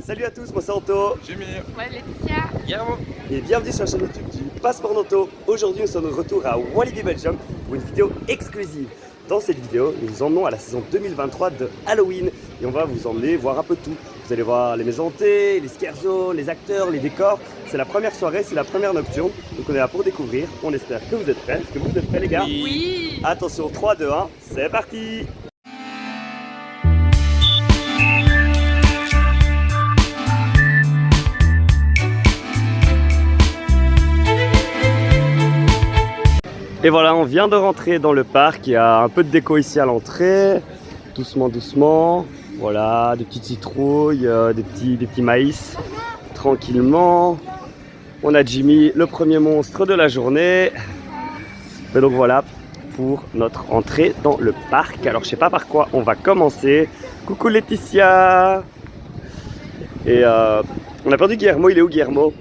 Salut à tous, moi c'est Anto. Jimmy. Ouais, Laetitia. Guillermo. Et bienvenue sur la chaîne YouTube du Passeport d'Anto. Aujourd'hui nous sommes de retour à Walibi Belgium pour une vidéo exclusive. Dans cette vidéo, nous vous emmenons à la saison 2023 de Halloween et on va vous emmener voir un peu tout. Vous allez voir les maisons hantées, les scare zones, les acteurs, les décors. C'est la première soirée, c'est la première nocturne. Donc on est là pour découvrir. On espère que vous êtes prêts. Est-ce que vous êtes prêts les gars? Oui. Attention, 3, 2, 1, c'est parti! Et voilà, on vient de rentrer dans le parc. Il y a un peu de déco ici à l'entrée. Doucement, doucement. Voilà, des petites citrouilles, des petits maïs. Tranquillement. On a Jimmy, le premier monstre de la journée. Et donc voilà pour notre entrée dans le parc. Alors je sais pas par quoi on va commencer. Coucou Laetitia. Et on a perdu Guillermo. Il est où Guillermo?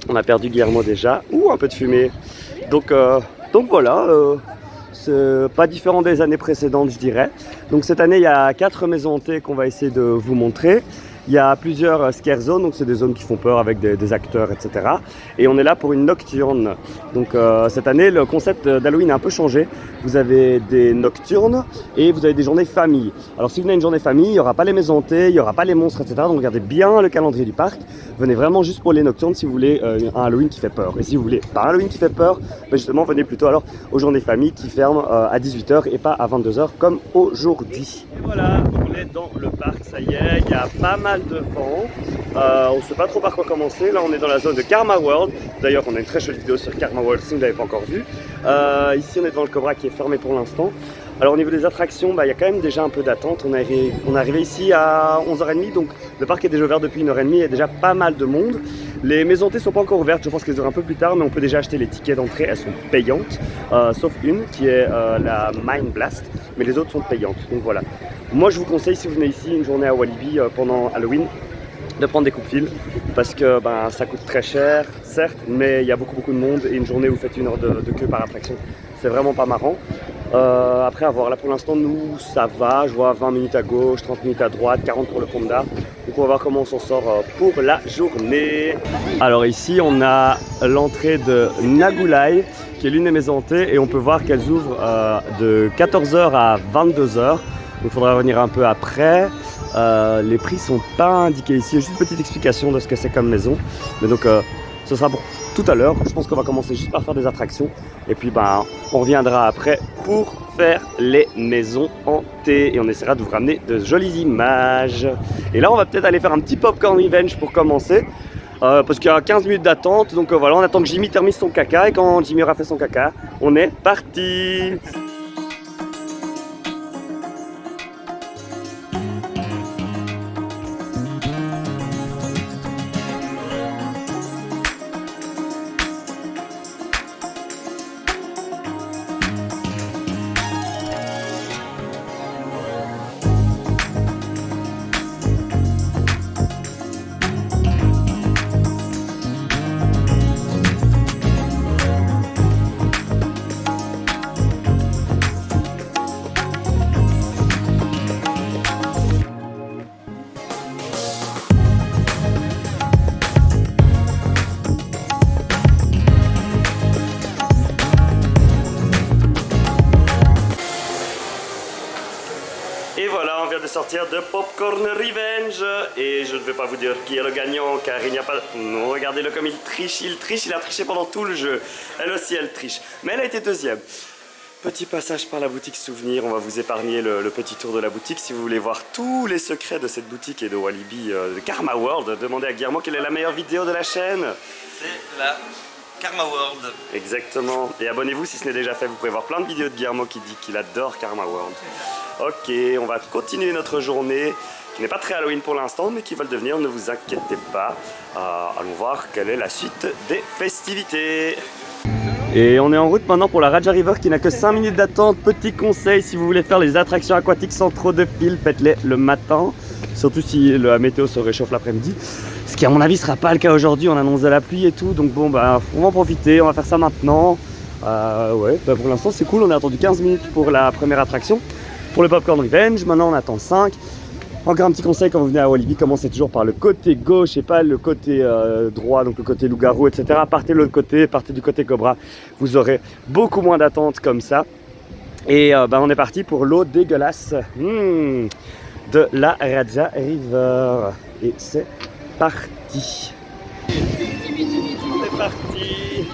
On a perdu Guillermo déjà. Ouh, un peu de fumée. Donc voilà, c'est pas différent des années précédentes je dirais. Donc cette année il y a 4 maisons hantées qu'on va essayer de vous montrer. Il y a plusieurs scare zones, donc c'est des zones qui font peur avec des acteurs, etc. Et on est là pour une nocturne. Donc cette année, le concept d'Halloween a un peu changé. Vous avez des nocturnes et vous avez des journées famille. Alors si vous venez à une journée famille, il n'y aura pas les maisons hantées, il n'y aura pas les monstres, etc. Donc regardez bien le calendrier du parc. Venez vraiment juste pour les nocturnes si vous voulez un Halloween qui fait peur. Et si vous voulez pas un Halloween qui fait peur, ben justement venez plutôt alors aux journées famille qui ferment à 18h et pas à 22h comme aujourd'hui. Et voilà, on est dans le parc, ça y est, il y a pas mal de vent. On ne sait pas trop par quoi commencer. Là on est dans la zone de Karma World. D'ailleurs on a une très jolie vidéo sur Karma World si vous ne l'avez pas encore vue. Ici on est devant le Cobra qui est fermé pour l'instant. Alors au niveau des attractions, il y a quand même déjà un peu d'attente. On est arrivé ici à 11h30, donc le parc est déjà ouvert depuis 1h30, il y a déjà pas mal de monde. Les maisons hantées ne sont pas encore ouvertes, je pense qu'elles ouvrent un peu plus tard, mais on peut déjà acheter les tickets d'entrée, elles sont payantes. Sauf une qui est la Mind Blast, mais les autres sont payantes, donc voilà. Moi je vous conseille, si vous venez ici une journée à Walibi pendant Halloween, de prendre des coupe-fils parce que ça coûte très cher, certes, mais il y a beaucoup de monde et une journée où vous faites 1 heure de queue par attraction, c'est vraiment pas marrant. Après à voir, là pour l'instant nous ça va, je vois 20 minutes à gauche, 30 minutes à droite, 40 pour le Panda. Donc on va voir comment on s'en sort pour la journée. Alors ici on a l'entrée de Nagulai qui est l'une des maisons hantées et on peut voir qu'elles ouvrent de 14h à 22h. Donc il faudra revenir un peu après. Les prix sont pas indiqués ici, juste une petite explication de ce que c'est comme maison. Mais donc ce sera pour tout à l'heure. Je pense qu'on va commencer juste par faire des attractions et puis on reviendra après pour faire les maisons hantées et on essaiera de vous ramener de jolies images. Et là on va peut-être aller faire un petit popcorn revenge pour commencer parce qu'il y a 15 minutes d'attente. Donc voilà, on attend que Jimmy termine son caca et quand Jimmy aura fait son caca, on est parti. Et voilà, on vient de sortir de Popcorn Revenge et je ne vais pas vous dire qui est le gagnant car il n'y a pas... Non, regardez-le comme il triche, il a triché pendant tout le jeu. Elle aussi, elle triche, mais elle a été deuxième. Petit passage par la boutique souvenir, on va vous épargner le petit tour de la boutique. Si vous voulez voir tous les secrets de cette boutique et de Walibi, de Karma World, demandez à Guillermo quelle est la meilleure vidéo de la chaîne. C'est la Karma World. Exactement, et abonnez-vous si ce n'est déjà fait, vous pouvez voir plein de vidéos de Guillermo qui dit qu'il adore Karma World. Ok, on va continuer notre journée qui n'est pas très Halloween pour l'instant mais qui va le devenir, ne vous inquiétez pas. Allons voir quelle est la suite des festivités. Et on est en route maintenant pour la Raja River qui n'a que 5 minutes d'attente. Petit conseil, si vous voulez faire les attractions aquatiques sans trop de fil, faites-les le matin. Surtout si la météo se réchauffe l'après-midi. Ce qui à mon avis sera pas le cas aujourd'hui, on annonce de la pluie et tout. Donc bon, on va en profiter, on va faire ça maintenant. Pour l'instant c'est cool, on a attendu 15 minutes pour la première attraction. Pour le Popcorn Revenge, maintenant on attend 5. Encore un petit conseil quand vous venez à Walibi, commencez toujours par le côté gauche et pas le côté droit, donc le côté loup-garou, etc. Partez de l'autre côté, partez du côté cobra, vous aurez beaucoup moins d'attente comme ça. Et on est parti pour l'eau dégueulasse de la Raja River. Et c'est parti. C'est parti.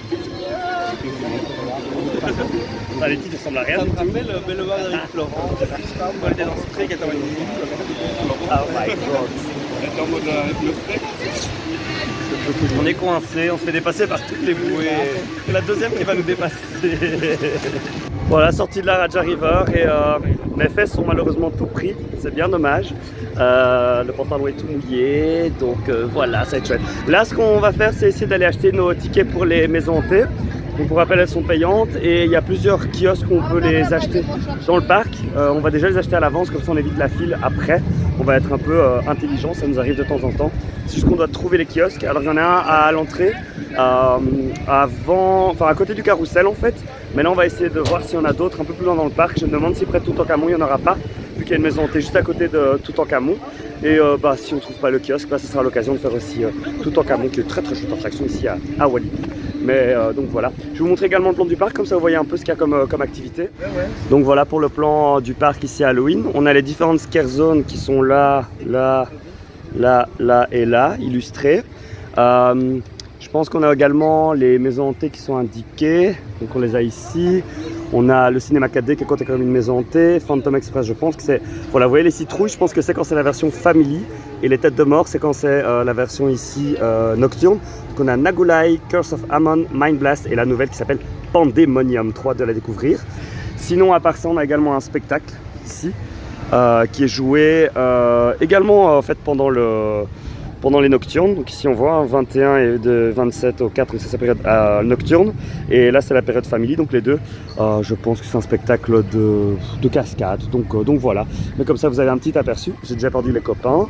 Ah, les titres ressemblent à rien. Ça me rappelle le boulevard d'Éric Florent. On était dans ce trait qui était magnifique. Oh my god. On est coincé, on se fait dépasser par toutes les bouées. C'est la deuxième qui va nous dépasser. Voilà, sortie de la Raja River et mes fesses sont malheureusement tout pris. C'est bien dommage. Le pantalon est tout mouillé, donc voilà, ça va être chouette. Là, ce qu'on va faire, c'est essayer d'aller acheter nos tickets pour les maisons hantées. Donc pour rappel, elles sont payantes et il y a plusieurs kiosques où on peut les acheter dans le parc. On va déjà les acheter à l'avance, comme ça on évite la file après. On va être un peu intelligent, ça nous arrive de temps en temps. C'est juste qu'on doit trouver les kiosques. Alors il y en a un à l'entrée, à côté du carrousel en fait. Mais là on va essayer de voir s'il y en a d'autres un peu plus loin dans le parc. Je me demande si près de Toutankhamon il n'y en aura pas, vu qu'il y a une maison hantée juste à côté de Toutankhamon. Et si on ne trouve pas le kiosque, ce sera l'occasion de faire aussi Toutankhamon, qui est une très très chouette attraction ici à Walibi. Mais donc voilà, je vais vous montrer également le plan du parc, comme ça vous voyez un peu ce qu'il y a comme activité. Donc voilà pour le plan du parc ici à Halloween. On a les différentes scare zones qui sont là, là, là, là et là, illustrées. Je pense qu'on a également les maisons hantées qui sont indiquées, donc on les a ici. On a le cinéma 4D qui est compté comme une maison hantée, Phantom Express je pense que c'est, voilà vous voyez les citrouilles, je pense que c'est quand c'est la version Family, et les têtes de mort c'est quand c'est la version ici Nocturne. Donc on a Nagulai, Curse of Ammon, Mind Blast et la nouvelle qui s'appelle Pandemonium, 3 de la découvrir. Sinon à part ça on a également un spectacle ici qui est joué également en fait pendant les nocturnes. Donc ici on voit 21 et de 27 au 4, c'est sa période nocturne. Et là c'est la période family, donc les deux. Je pense que c'est un spectacle de cascade. Donc voilà. Mais comme ça vous avez un petit aperçu. J'ai déjà perdu les copains.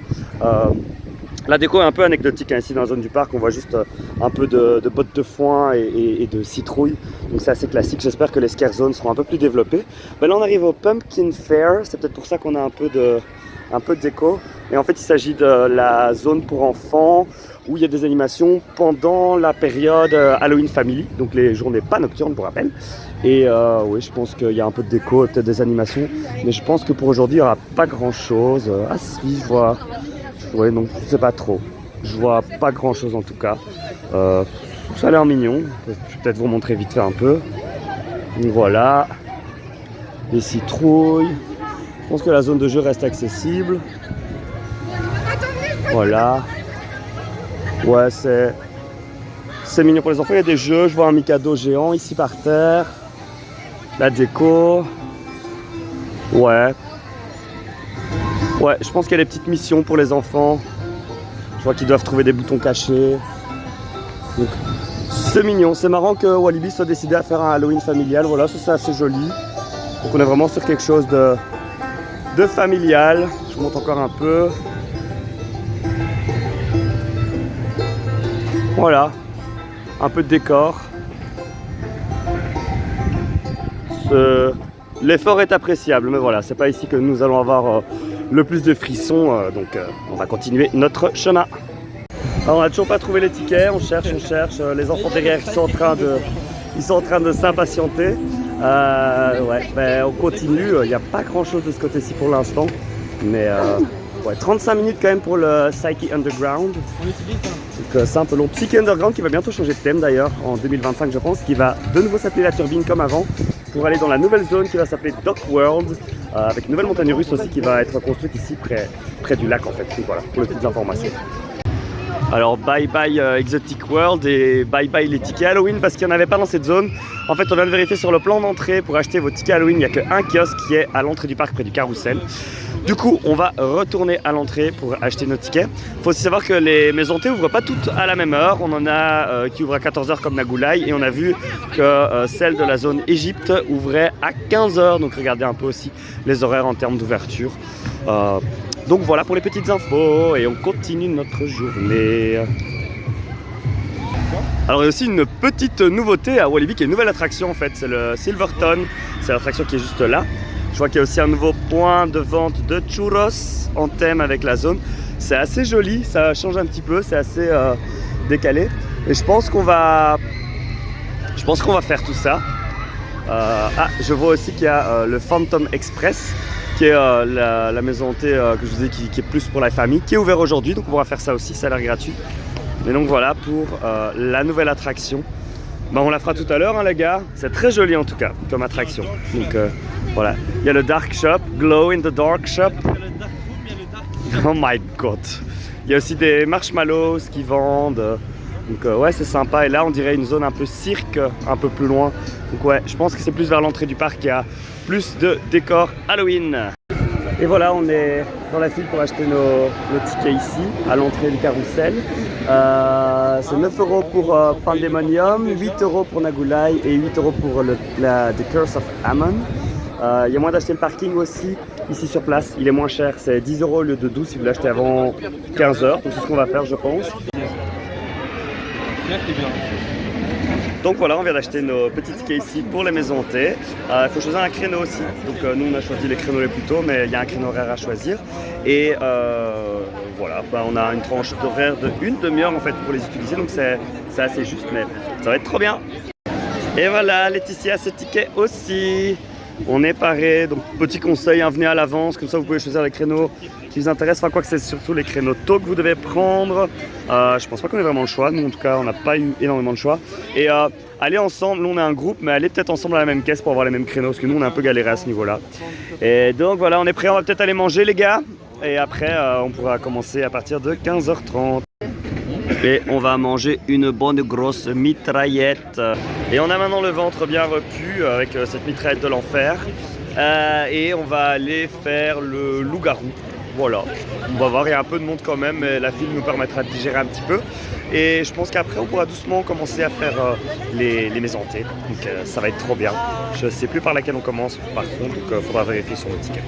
La déco est un peu anecdotique ici dans la zone du parc. On voit juste un peu de bottes de foin et de citrouilles. Donc c'est assez classique. J'espère que les scare zones seront un peu plus développées. Mais là on arrive au Pumpkin Fair. C'est peut-être pour ça qu'on a un peu de déco. Et en fait il s'agit de la zone pour enfants où il y a des animations pendant la période Halloween Family, donc les journées pas nocturnes pour rappel. Et oui, je pense qu'il y a un peu de déco, peut-être des animations, mais je pense que pour aujourd'hui il n'y aura pas grand chose. Ah si, je vois, ouais non, je sais pas trop, je vois pas grand chose en tout cas. Ça a l'air mignon, je vais peut-être vous montrer vite fait un peu. Donc voilà, les citrouilles. Je pense que la zone de jeu reste accessible. Voilà. Ouais, c'est mignon pour les enfants. Il y a des jeux. Je vois un Mikado géant ici par terre. La déco. Ouais. Ouais, je pense qu'il y a des petites missions pour les enfants. Je vois qu'ils doivent trouver des boutons cachés. Donc, c'est mignon. C'est marrant que Walibi soit décidé à faire un Halloween familial. Voilà, ça c'est assez joli. Donc on est vraiment sur quelque chose de familial. Je vous montre encore un peu. Voilà, un peu de décor. L'effort est appréciable, mais voilà, c'est pas ici que nous allons avoir le plus de frissons, donc on va continuer notre chemin. Alors on n'a toujours pas trouvé les tickets, on cherche, les enfants derrière ils sont en train de s'impatienter. Ouais, ben, on continue, il n'y a pas grand chose de ce côté-ci pour l'instant, mais ouais, 35 minutes quand même pour le Psyche Underground. Donc c'est un peu long. Psyche Underground qui va bientôt changer de thème d'ailleurs en 2025 je pense, qui va de nouveau s'appeler la turbine comme avant, pour aller dans la nouvelle zone qui va s'appeler Dock World, avec une nouvelle montagne russe aussi qui va être construite ici près du lac en fait. Donc voilà, pour les petites informations. Alors bye bye Exotic World et bye bye les tickets Halloween parce qu'il n'y en avait pas dans cette zone. En fait on vient de vérifier sur le plan d'entrée pour acheter vos tickets Halloween, il n'y a qu'un kiosque qui est à l'entrée du parc près du carrousel. Du coup on va retourner à l'entrée pour acheter nos tickets. Il faut aussi savoir que les maisons hantées n'ouvrent pas toutes à la même heure. On en a qui ouvrent à 14 h comme Nagulai et on a vu que celle de la zone Égypte ouvrait à 15 h. Donc regardez un peu aussi les horaires en termes d'ouverture. Donc voilà pour les petites infos et on continue notre journée. Alors il y a aussi une petite nouveauté à Walibi qui est une nouvelle attraction en fait, c'est le Silverton, c'est l'attraction qui est juste là. Je vois qu'il y a aussi un nouveau point de vente de churros en thème avec la zone. C'est assez joli, ça change un petit peu, c'est assez décalé. Et je pense qu'on va faire tout ça. Je vois aussi qu'il y a le Phantom Express, qui est la maison hantée que je vous ai dit qui est plus pour la famille, qui est ouvert aujourd'hui, donc on pourra faire ça aussi, ça a l'air gratuit. Et donc voilà pour la nouvelle attraction. Ben, on la fera tout à l'heure, hein, les gars. C'est très joli en tout cas comme attraction. Donc voilà, il y a le Dark Shop, Glow in the Dark Shop. Oh my god. Il y a aussi des marshmallows qui vendent. Donc ouais, c'est sympa. Et là, on dirait une zone un peu cirque, un peu plus loin. Donc ouais, je pense que c'est plus vers l'entrée du parc qu'il y a plus de décors Halloween. Et voilà, on est dans la file pour acheter nos tickets ici, à l'entrée du carrousel. C'est 9 € pour Pandemonium, 8 € pour Nagulai et 8 € pour The Curse of Ammon. Il y a moins d'acheter le parking aussi, ici sur place. Il est moins cher, c'est 10 € au lieu de 12 si vous l'achetez avant 15 h. Donc c'est ce qu'on va faire, je pense. Donc voilà, on vient d'acheter nos petits tickets ici pour les maisons hantées. Il faut choisir un créneau aussi. Donc nous, on a choisi les créneaux les plus tôt, mais il y a un créneau horaire à choisir. Et voilà, on a une tranche d'horaire de 1 demi-heure en fait pour les utiliser. Donc c'est assez juste, mais ça va être trop bien. Et voilà, Laetitia a ses tickets aussi. On est paré, donc petit conseil, venez à l'avance, comme ça vous pouvez choisir les créneaux qui vous intéressent. Enfin quoi que c'est surtout les créneaux tôt que vous devez prendre. Je pense pas qu'on ait vraiment le choix, nous en tout cas on n'a pas eu énormément de choix. Et allez ensemble, nous on est un groupe, mais allez peut-être ensemble à la même caisse pour avoir les mêmes créneaux, parce que nous on a un peu galéré à ce niveau-là. Et donc voilà, on est prêts, on va peut-être aller manger les gars. Et après on pourra commencer à partir de 15 h 30. Et on va manger une bonne grosse mitraillette. Et on a maintenant le ventre bien repu avec cette mitraillette de l'enfer. Et on va aller faire le loup-garou. Voilà, on va voir, il y a un peu de monde quand même, mais la file nous permettra de digérer un petit peu. Et je pense qu'après on pourra doucement commencer à faire les maisons hantées. Donc ça va être trop bien. Je ne sais plus par laquelle on commence par contre, donc il faudra vérifier sur le ticket.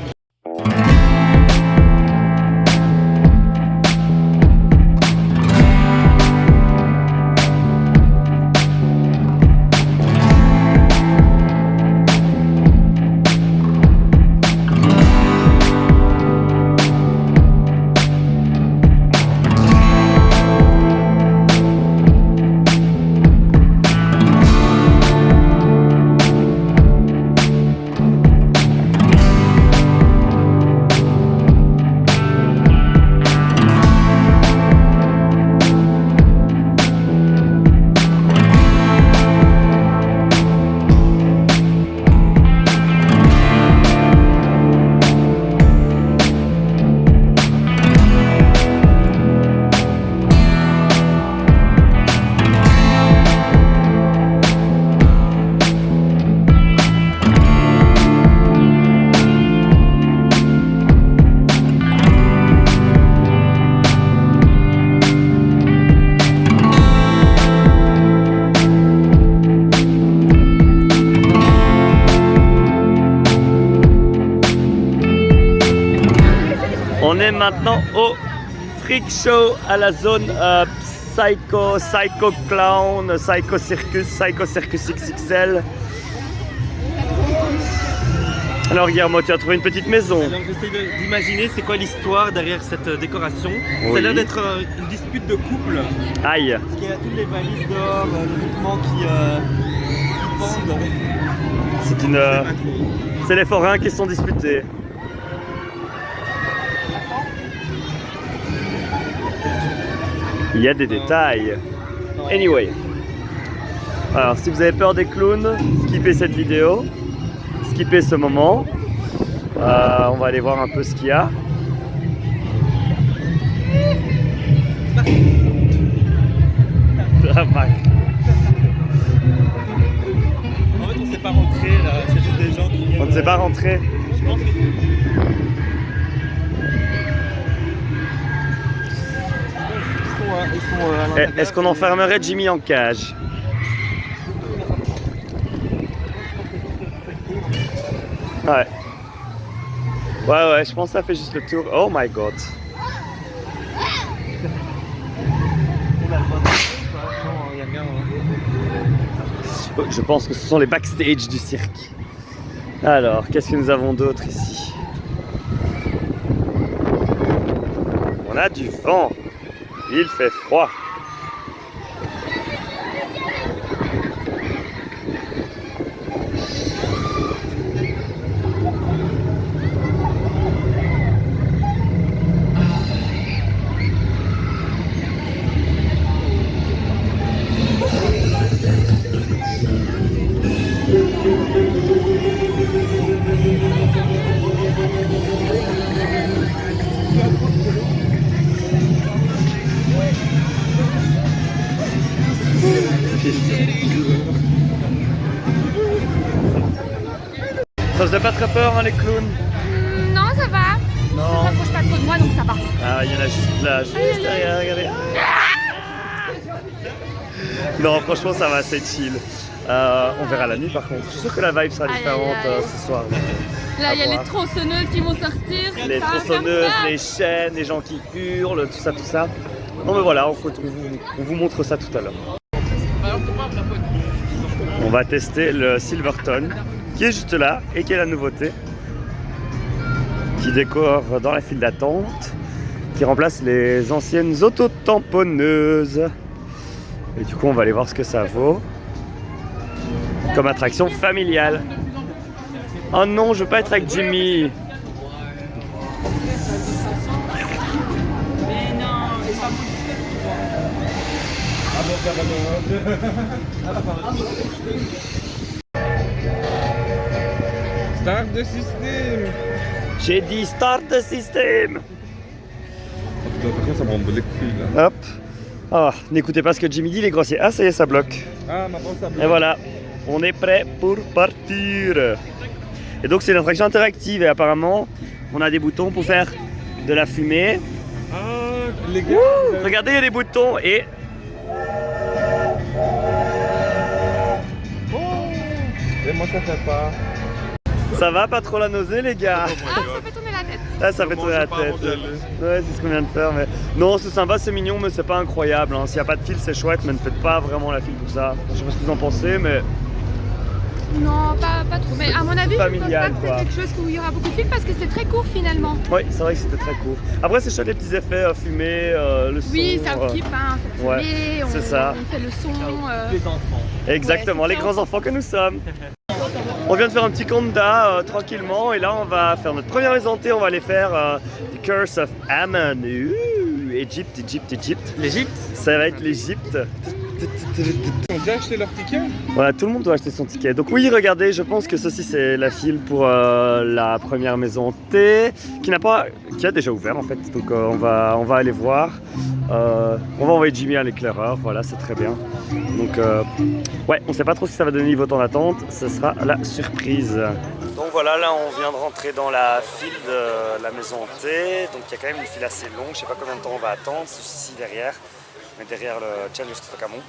On est maintenant au Freak Show à la zone Psycho Clown, Psycho Circus XXL. Alors Guillermo, tu as trouvé une petite maison. Alors j'essaie d'imaginer c'est quoi l'histoire derrière cette décoration. Oui. Ça a l'air d'être une dispute de couple. Aïe. Parce qu'il y a toutes les valises d'or, les vêtements qui pendent. C'est les forains qui sont disputés. Il y a des détails. Anyway. Alors, si vous avez peur des clowns, skippez cette vidéo. Skippez ce moment. On va aller voir un peu ce qu'il y a. En fait, on ne s'est pas rentré là. C'est juste des gens qui. On ne s'est pas rentré. Je pense que Est-ce qu'on enfermerait Jimmy en cage? Ouais. Ouais, je pense que ça fait juste le tour. Oh my god. Je pense que ce sont les backstage du cirque. Alors, qu'est-ce que nous avons d'autre ici? On a du vent. Il fait froid. Ça faisait pas très peur, hein, les clowns? Non, ça va. Non. Ça s'approche pas trop de moi, donc ça va. Ah, il y en a juste là, juste derrière, regardez. Non, franchement, ça va, c'est chill. On verra la nuit, par contre. Je suis sûr que la vibe sera différente ce soir. Là, il y a voir. les tronçonneuses qui vont sortir. Les ça va tronçonneuses, faire peur. les chaînes, les gens qui hurlent, tout ça, tout ça. Non, mais voilà, on vous montre ça tout à l'heure. On va tester le Silverton, qui est juste là et qui est la nouveauté. Qui décore dans la file d'attente, qui remplace les anciennes autotamponneuses. Et du coup, on va aller voir ce que ça vaut comme attraction familiale. Oh non, je veux pas être avec Jimmy. Start de système. J'ai dit start the system. Par contre, ça me rend les couilles là. Hop. Ah, n'écoutez pas ce que Jimmy dit, les grossiers. Ah, ça y est, ça bloque. Ah, maintenant ça bloque. Et voilà, on est prêt pour partir. Et donc c'est une attraction interactive et apparemment on a des boutons pour faire de la fumée. Ah, les gars. Regardez, il y a des boutons et Et moi, ça fait pas. ça va pas trop la nausée les gars. Ah, ça fait tourner la tête. Ah, ça fait Comment tourner la j'ai pas tête. avant d'y aller. Ouais, c'est ce qu'on vient de faire. Mais non, c'est sympa, c'est mignon, mais c'est pas incroyable. Hein. S'il n'y a pas de fil, c'est chouette, mais ne faites pas vraiment la file pour ça. Je sais pas ce que vous en pensez, mais Non, pas trop. Mais à mon avis, je pense familial, pas que quoi. c'est quelque chose où il y aura beaucoup de films parce que c'est très court finalement. oui, c'est vrai que c'était très court. Après, c'est chouette les petits effets fumés, le son. Oui, ça occupe, hein. On fait ouais, fumer, c'est ça. On fait le son. Exactement, Ouais, les c'est grands ça. enfants que nous sommes. On vient de faire un petit conda tranquillement et là on va faire notre première maison hantée, on va aller faire The Curse of Ammon. Égypte, Égypte, Égypte. L'Égypte. Ça va être l'Égypte. Ils ont déjà acheté leur ticket. Voilà, tout le monde doit acheter son ticket. Donc oui, regardez, je pense que ceci c'est la file pour la première maison hantée qui a déjà ouvert en fait. Donc on va aller voir. On va envoyer Jimmy à l'éclaireur, voilà, c'est très bien. Donc ouais, on sait pas trop si ça va donner niveau temps d'attente, ce sera la surprise. Donc voilà, là on vient de rentrer dans la file de la maison hantée. Donc il y a quand même une file assez longue, je sais pas combien de temps on va attendre, c'est ici derrière. Mais derrière le Challenge Tutankhamon.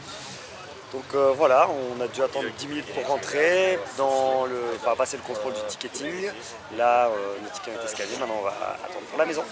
Donc voilà, on a dû attendre 10 minutes pour rentrer, enfin passer le contrôle du ticketing. Là, le ticket est escalier, maintenant on va attendre pour la maison.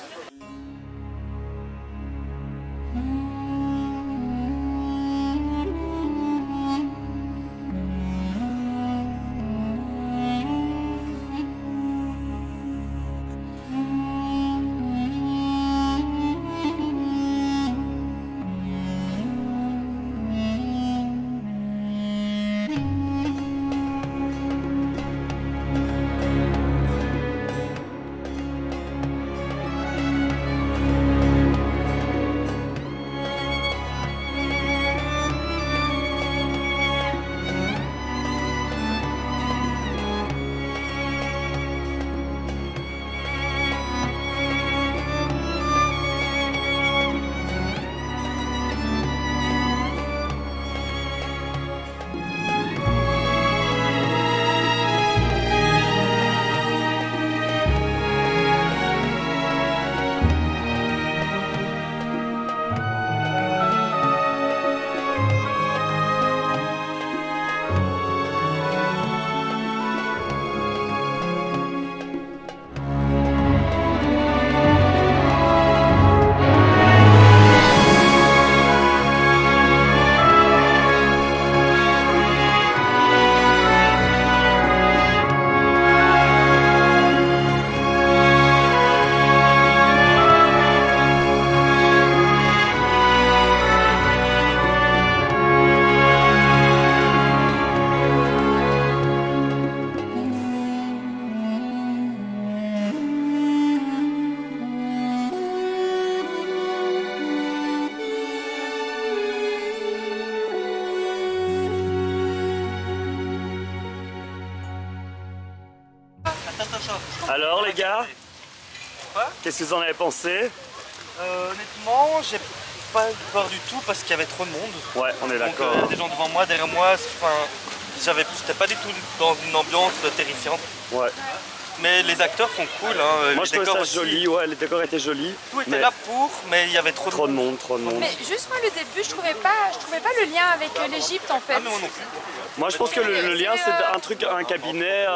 gars? Quoi? Qu'est-ce que vous en avez pensé? Honnêtement, j'ai pas peur du tout parce qu'il y avait trop de monde. Ouais, on est Donc d'accord. il y a des gens devant moi, derrière moi. Enfin, j'étais pas du tout dans une ambiance terrifiante. Ouais. Mais les acteurs sont cool. Hein. Moi les je trouvais décors ça aussi. joli, ouais, les décors étaient jolis. Tout était mais là pour, mais il y avait trop trop de monde, trop de monde. Mais juste moi le début, je trouvais pas le lien avec l'Égypte en fait. Ah mais moi non plus. Moi je pense que le lien c'est un truc, un cabinet,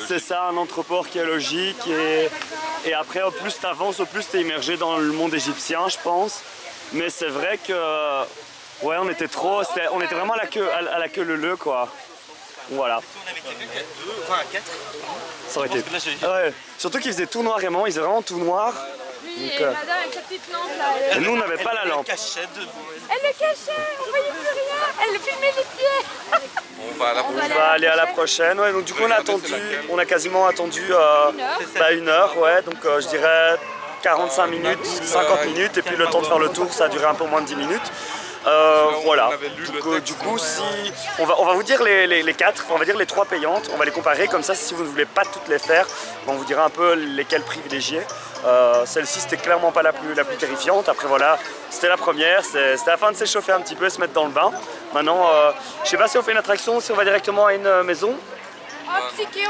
c'est ça, un entrepôt archéologique et après au plus t'avances, au plus t'es immergé dans le monde égyptien je pense. Mais c'est vrai que ouais on était vraiment à la queue leu quoi. Voilà. Si on avait quelqu'un qui a 2, enfin 4, Ça aurait je pense été. que là j'ai... Ouais. Surtout qu'il faisait tout noir vraiment, il faisait vraiment tout noir. Oui, Donc, et madame avec sa petite lampe là. Et nous on n'avait pas la lampe. Elle cachait devant elle. Elle le cachait, on voyait plus rien. Elle filmait les pieds. On va à la On prochaine. On va aller à la prochaine. Ouais, donc du coup on a quasiment attendu une heure, ouais, donc je dirais 45 minutes, 50 minutes et puis le temps de faire le tour ça a duré un peu moins de 10 minutes. Voilà, du coup si on va vous dire les 4, on va dire les 3 payantes, on va les comparer comme ça si vous ne voulez pas toutes les faire, on vous dira un peu lesquelles privilégier. Celle-ci c'était clairement pas la plus terrifiante, après voilà, c'était la première, c'était la fin de s'échauffer un petit peu, se mettre dans le bain. Maintenant, je sais pas si on fait une attraction, si on va directement à une maison.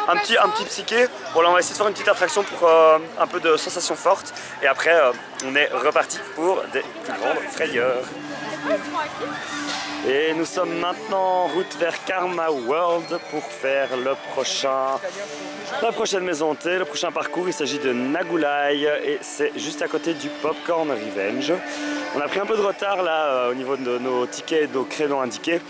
Un Un petit psyché. Bon là on va essayer de faire une petite attraction pour un peu de sensations fortes et après on est reparti pour des plus grandes frayeurs. Et nous sommes maintenant en route vers Karma World pour faire la prochaine maison hantée, le prochain parcours. Il s'agit de Nagulai et c'est juste à côté du Popcorn Revenge. On a pris un peu de retard là au niveau de nos tickets et de nos créneaux indiqués.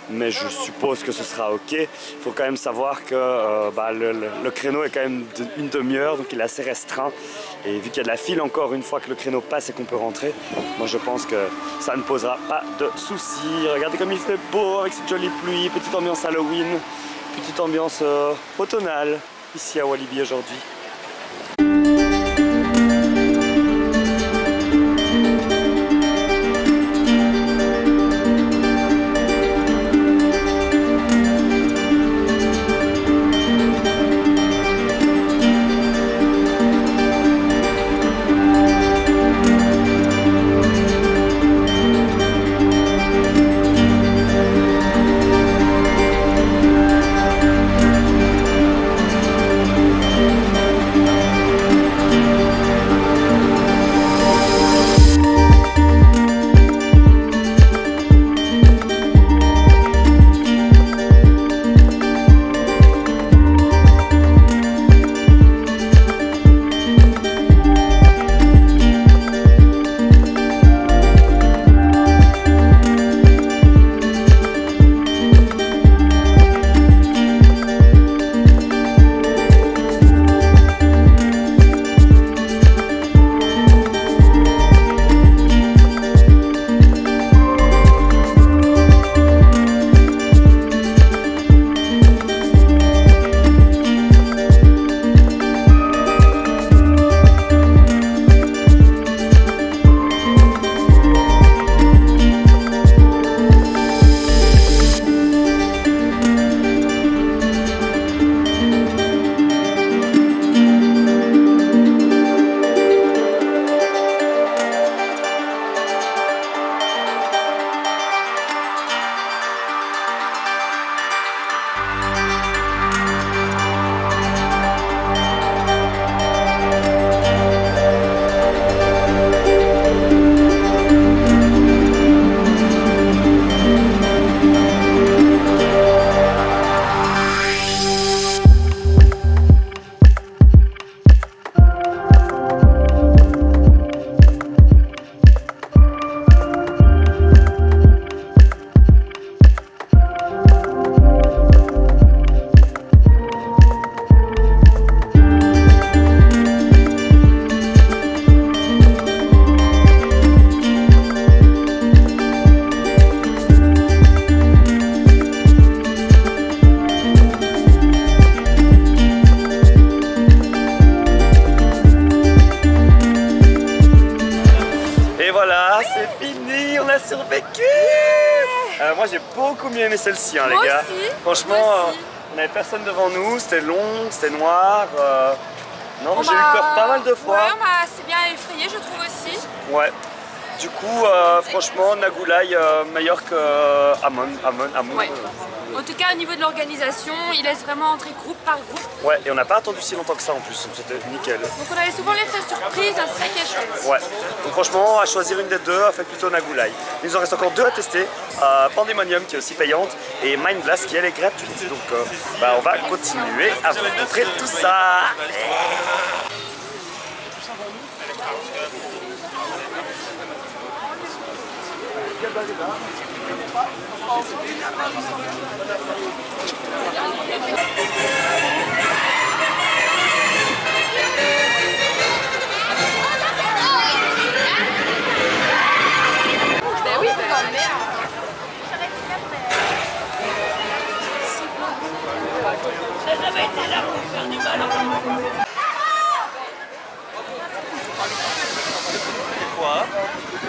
Mais je suppose que ce sera ok. Il faut quand même savoir que le créneau est quand même d'une demi-heure, donc il est assez restreint. Et vu qu'il y a de la file encore une fois que le créneau passe et qu'on peut rentrer, moi je pense que ça ne posera pas de soucis. Regardez comme il fait beau avec cette jolie pluie, petite ambiance Halloween, petite ambiance automnale ici à Walibi aujourd'hui. survécu. Moi j'ai beaucoup mieux aimé celle-ci, hein, les gars. Aussi, franchement, on n'avait personne devant nous, c'était long, c'était noir. Non, j'ai eu peur pas mal de fois. Ouais, on m'a assez bien effrayé, je trouve aussi. Ouais. Du coup, franchement, Nagulai meilleur que Amon. Ouais. En tout cas, au niveau de l'organisation, il laisse vraiment entrer groupe par groupe. Ouais, et on n'a pas attendu si longtemps que ça en plus, donc c'était nickel. Donc on avait souvent l'effet surprise, c'est ça qui est chouette. Ouais, donc franchement, à choisir une des deux, faites plutôt Nagulai. Il nous en reste encore deux à tester, Pandemonium qui est aussi payante et Mind Blast qui elle est gratuite. Donc on va continuer à vous montrer tout ça.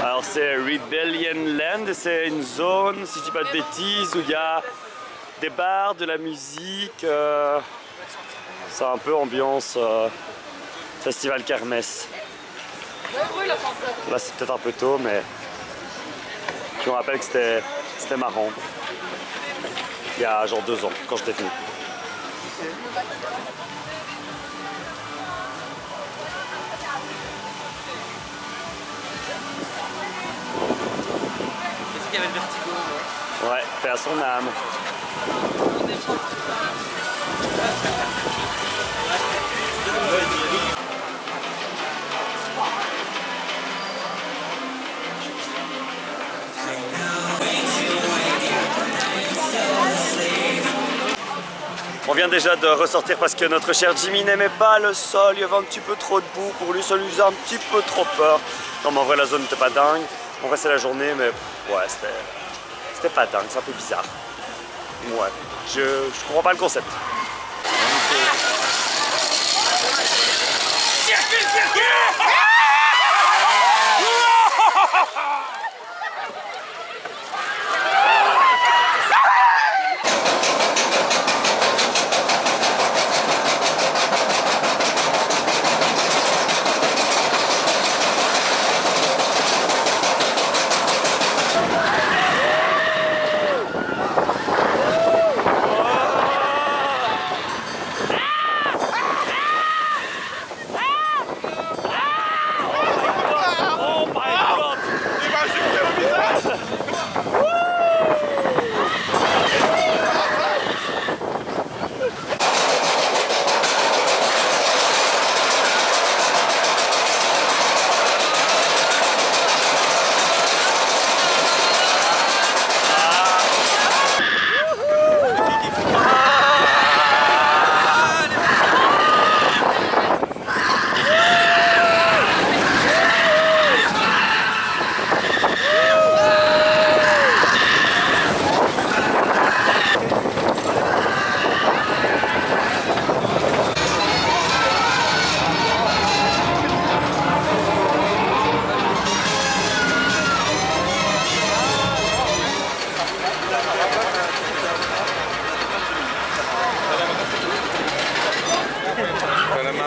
Alors c'est Rebellion Land, c'est une zone, si je dis pas de bêtises, où il y a des bars, de la musique, c'est un peu ambiance festival kermesse. Là c'est peut-être un peu tôt, mais je me rappelle que c'était marrant. Il y a genre 2 ans, quand j'étais venu. Il y avait le vertigo. Ouais, paix à son âme. On vient déjà de ressortir parce que notre cher Jimmy n'aimait pas le sol, il y avait un petit peu trop de boue, pour lui ça lui faisait un petit peu trop peur. Non mais en vrai la zone n'était pas dingue, on restait la journée mais ouais c'était pas dingue, c'est un peu bizarre. Ouais, je comprends pas le concept.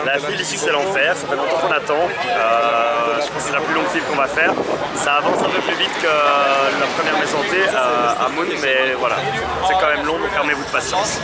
La file ici c'est l'enfer, ça fait longtemps qu'on attend, je pense que c'est la plus longue file qu'on va faire. Ça avance un peu plus vite que la première maison T à Moon, mais voilà, c'est quand même long, donc armez-vous de patience.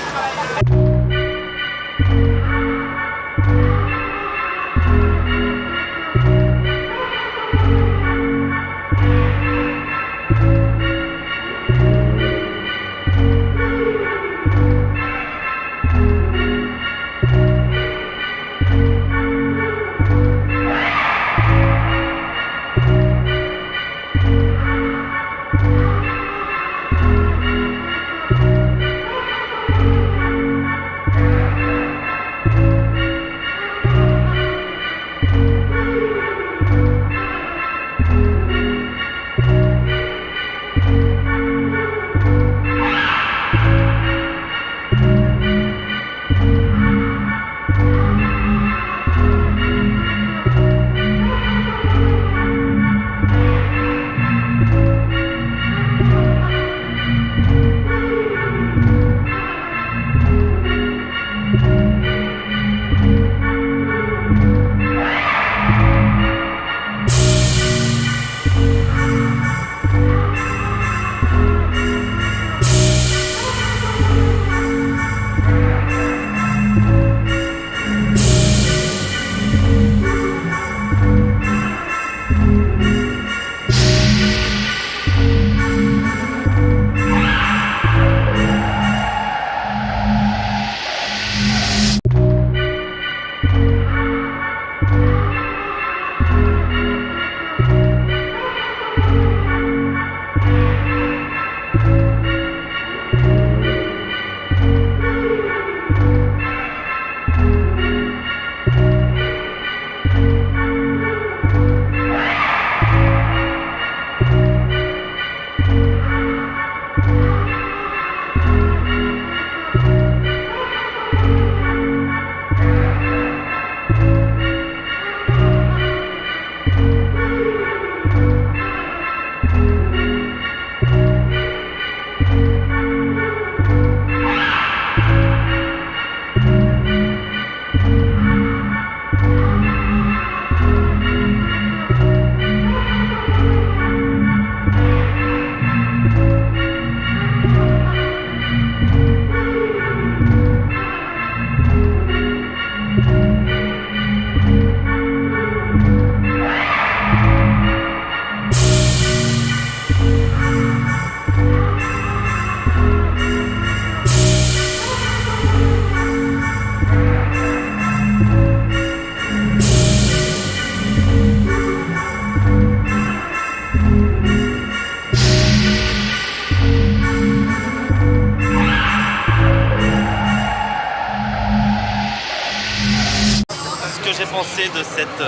pensé de cette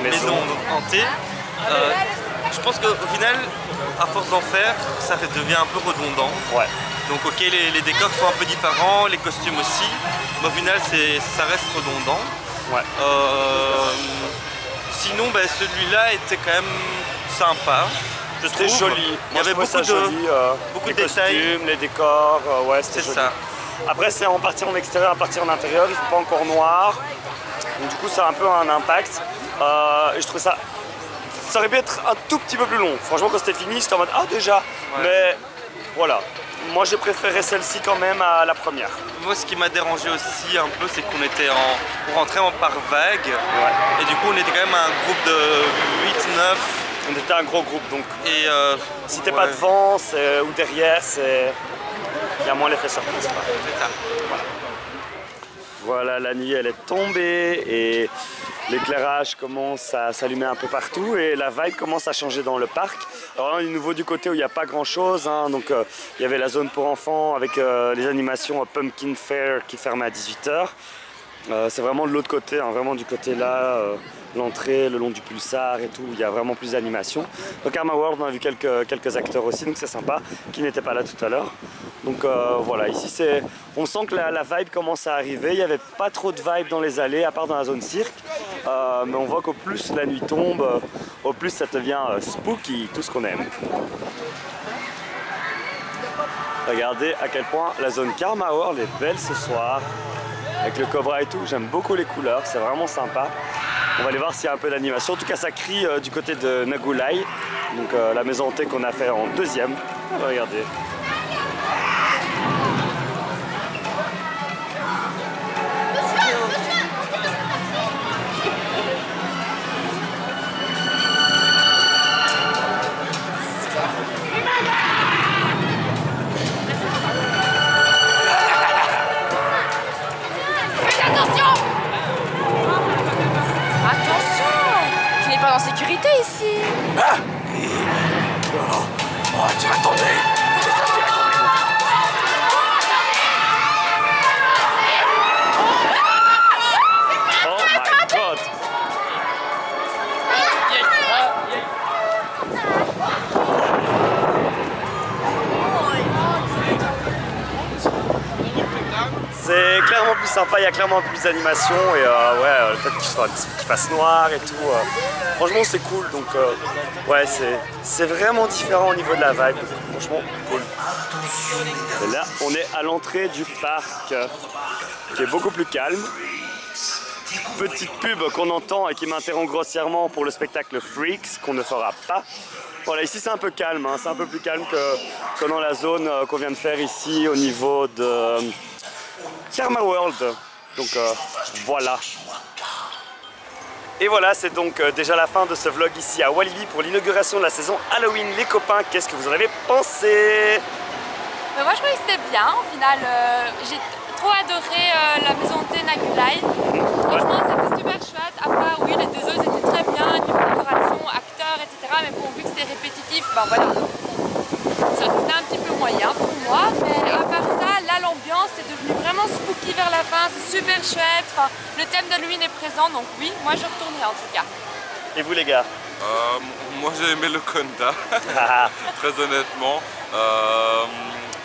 maison hantée. Je pense qu'au final, à force d'en faire, ça devient un peu redondant. Ouais. Donc ok, les décors sont un peu différents, les costumes aussi, mais au final ça reste redondant. Ouais. Sinon, celui-là était quand même sympa. C'était joli. Il y avait beaucoup de détails. Costumes, les décors, ouais, c'était C'est joli. ça. Après, c'est en partie en extérieur, en partie en intérieur, il ne fait pas encore noir. Donc, du coup, ça a un peu un impact. Et je trouve ça aurait pu être un tout petit peu plus long. Franchement, quand c'était fini, j'étais en mode ah déjà. Ouais. Mais voilà. Moi, j'ai préféré celle-ci quand même à la première. Moi, ce qui m'a dérangé aussi un peu, c'est qu'on était on rentrait par vague. Ouais. Et du coup, on était quand même un groupe de 8-9. On était un gros groupe, donc Et si t'es pas devant ou derrière, il y a moins l'effet surprise. Quoi. c'est ça. Voilà, la nuit elle est tombée et l'éclairage commence à s'allumer un peu partout et la vibe commence à changer dans le parc. Alors là, on est nouveau du côté où il n'y a pas grand chose, hein, donc il y avait la zone pour enfants avec les animations Pumpkin Fair qui fermait à 18h. C'est vraiment de l'autre côté, hein, vraiment du côté là, l'entrée, le long du pulsar et tout, il y a vraiment plus d'animation. Donc Karma World, on a vu quelques acteurs aussi, donc c'est sympa, qui n'étaient pas là tout à l'heure. Donc voilà, ici on sent que la vibe commence à arriver, il n'y avait pas trop de vibe dans les allées, à part dans la zone cirque, mais on voit qu'au plus la nuit tombe, au plus ça devient spooky, tout ce qu'on aime. Regardez à quel point la zone Karma World est belle ce soir. Avec le cobra et tout, j'aime beaucoup les couleurs, c'est vraiment sympa. On va aller voir s'il y a un peu d'animation. En tout cas, ça crie du côté de Nagulai, donc la maison hantée qu'on a fait en deuxième. Regardez. En sécurité ici. Ah oh, tu vas tomber. Oh my god. C'est clairement plus sympa, il y a clairement plus d'animation et ouais, le fait qu'il fasse noir et tout, franchement c'est cool, donc ouais, c'est vraiment différent au niveau de la vibe, franchement cool. Et là, on est à l'entrée du parc, qui est beaucoup plus calme. Petite pub qu'on entend et qui m'interrompt grossièrement pour le spectacle Freaks, qu'on ne fera pas. Voilà, ici c'est un peu calme, hein, c'est un peu plus calme que dans la zone qu'on vient de faire ici au niveau de Karma World, donc voilà. Et voilà, c'est donc déjà la fin de ce vlog ici à Walibi pour l'inauguration de la saison Halloween. Les copains, qu'est-ce que vous en avez pensé? Moi je trouvais que c'était bien, au final j'ai trop adoré la maison hantée Nagulai. Franchement c'était super chouette, après oui les deux autres étaient très bien, niveau décoration, acteurs, etc. Mais bon, vu que c'était répétitif, ben voilà, ça devenait un petit peu moyen pour moi. Mais à part ça, là l'ambiance est devenue vraiment spooky vers la fin, c'est super chouette. Enfin, le thème d'Halloween est présent, donc oui, moi je retournerai en tout cas. Et vous les gars? Moi j'ai aimé le Conda, très honnêtement.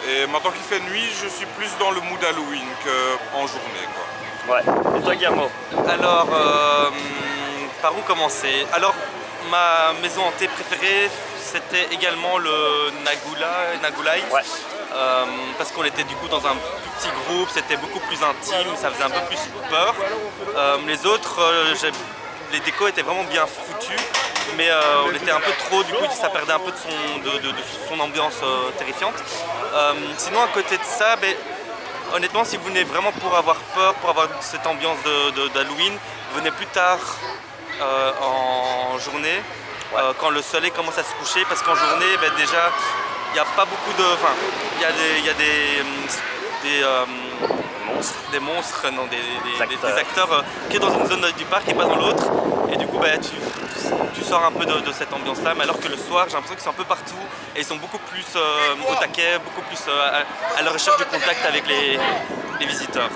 Et maintenant qu'il fait nuit, je suis plus dans le mood Halloween qu'en journée, quoi. Ouais. Et toi Guillermo? Alors, par où commencer? Alors, ma maison hantée préférée, c'était également le Nagulai. Ouais. Parce qu'on était du coup dans un plus petit groupe, c'était beaucoup plus intime, ça faisait un peu plus peur. Les autres, les décos étaient vraiment bien foutus, mais on était un peu trop, du coup ça perdait un peu de son ambiance terrifiante. Sinon à côté de ça, honnêtement si vous venez vraiment pour avoir peur, pour avoir cette ambiance d'Halloween, venez plus tard en journée, quand le soleil commence à se coucher, parce qu'en journée déjà il n'y a pas beaucoup de... Enfin, il y a des monstres, non, des acteurs qui est dans une zone du parc et pas dans l'autre. Et du coup, tu sors un peu de cette ambiance-là. Mais alors que le soir, j'ai l'impression qu'ils sont un peu partout et ils sont beaucoup plus au taquet, beaucoup plus à la recherche du contact avec les visiteurs.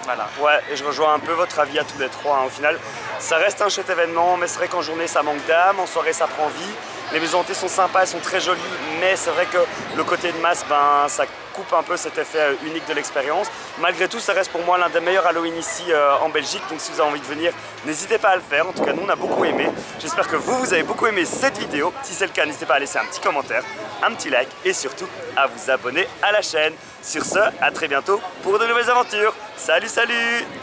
Voilà. Ouais, et je rejoins un peu votre avis à tous les trois. Hein. Au final, ça reste un chouette événement, mais c'est vrai qu'en journée ça manque d'âme, en soirée ça prend vie. Les maisons hantées sont sympas, elles sont très jolies, mais c'est vrai que le côté de masse, ben, ça coupe un peu cet effet unique de l'expérience. Malgré tout, ça reste pour moi l'un des meilleurs Halloween ici en Belgique, donc si vous avez envie de venir, n'hésitez pas à le faire. En tout cas, nous on a beaucoup aimé. J'espère que vous avez beaucoup aimé cette vidéo. Si c'est le cas, n'hésitez pas à laisser un petit commentaire, un petit like et surtout à vous abonner à la chaîne. Sur ce, à très bientôt pour de nouvelles aventures. Salut, salut!